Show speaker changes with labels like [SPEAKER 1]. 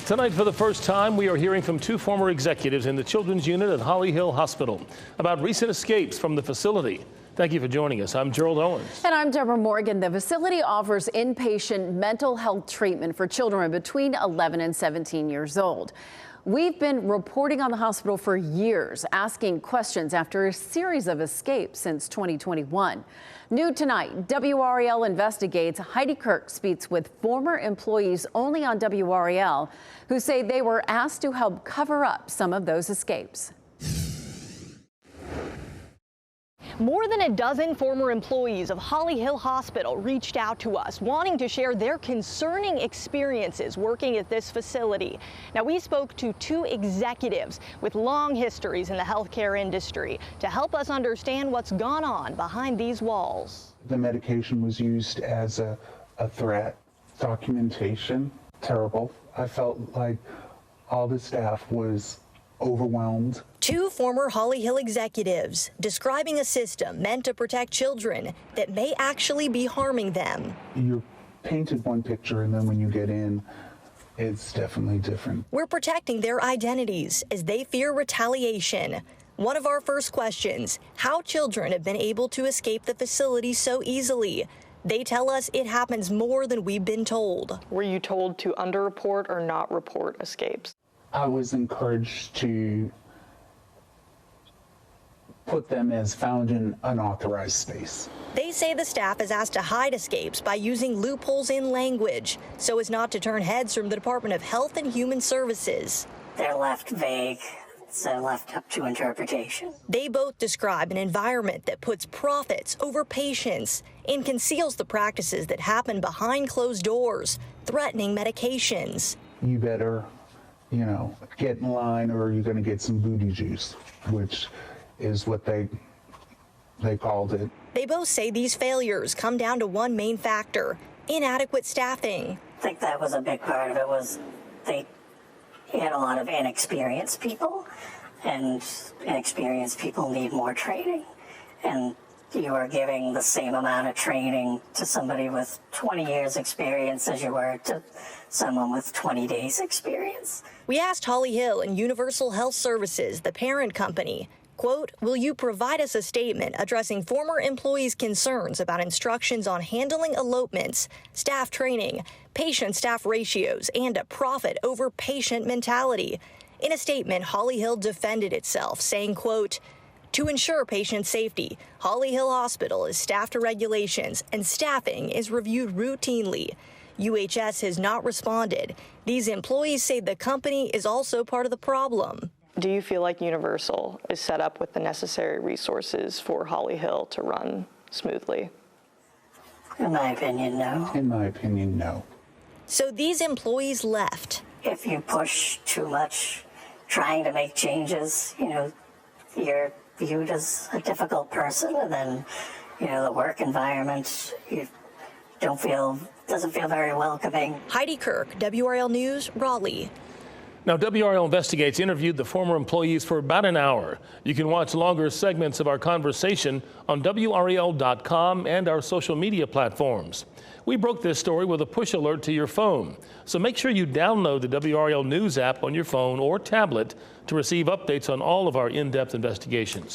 [SPEAKER 1] Tonight, for the first time, we are hearing from two former executives in the children's unit at Holly Hill Hospital about recent escapes from the facility. Thank you for joining us. I'm Gerald Owens.
[SPEAKER 2] And I'm Deborah Morgan. The facility offers inpatient mental health treatment for children between 11 and 17 years old. We've been reporting on the hospital for years, asking questions after a series of escapes since 2021. New tonight, WRAL Investigates. Heidi Kirk speaks with former employees only on WRAL who say they were asked to help cover up some of those escapes.
[SPEAKER 3] More than a dozen former employees of Holly Hill Hospital reached out to us wanting to share their concerning experiences working at this facility. Now, we spoke to two executives with long histories in the healthcare industry to help us understand what's gone on behind these walls.
[SPEAKER 4] The medication was used as a threat. Documentation, terrible. I felt like all the staff was overwhelmed.
[SPEAKER 3] Two former Holly Hill executives describing a system meant to protect children that may actually be harming them.
[SPEAKER 4] You're painted one picture, and then when you get in, it's definitely different.
[SPEAKER 3] We're protecting their identities as they fear retaliation. One of our first questions, how children have been able to escape the facility so easily. They tell us it happens more than we've been told.
[SPEAKER 5] Were you told to underreport or not report escapes?
[SPEAKER 4] I was encouraged to put them as found in unauthorized space.
[SPEAKER 3] They say the staff is asked to hide escapes by using loopholes in language so as not to turn heads from the Department of Health and Human Services.
[SPEAKER 6] They're left vague, so left up to interpretation.
[SPEAKER 3] They both describe an environment that puts profits over patients and conceals the practices that happen behind closed doors, threatening medications.
[SPEAKER 4] You better, get in line or you're going to get some booty juice, which is what they called it.
[SPEAKER 3] They both say these failures come down to one main factor, inadequate staffing.
[SPEAKER 6] I think that was a big part of it. Was they had a lot of inexperienced people, and inexperienced people need more training. And you are giving the same amount of training to somebody with 20 years experience as you were to someone with 20 days experience.
[SPEAKER 3] We asked Holly Hill and Universal Health Services, the parent company, quote, will you provide us a statement addressing former employees' concerns about instructions on handling elopements, staff training, patient-staff ratios, and a profit over patient mentality? In a statement, Holly Hill defended itself, saying, quote, to ensure patient safety, Holly Hill Hospital is staffed to regulations and staffing is reviewed routinely. UHS has not responded. These employees say the company is also part of the problem.
[SPEAKER 5] Do you feel like Universal is set up with the necessary resources for Holly Hill to run smoothly?
[SPEAKER 6] In my opinion, no.
[SPEAKER 4] In my opinion, no.
[SPEAKER 3] So these employees left.
[SPEAKER 6] If you push too much trying to make changes, you're viewed as a difficult person, and then, the work environment, doesn't feel very welcoming.
[SPEAKER 3] Heidi Kirk, WRAL News, Raleigh.
[SPEAKER 1] Now, WRAL Investigates interviewed the former employees for about an hour. You can watch longer segments of our conversation on WRAL.com and our social media platforms. We broke this story with a push alert to your phone, so make sure you download the WRAL News app on your phone or tablet to receive updates on all of our in-depth investigations.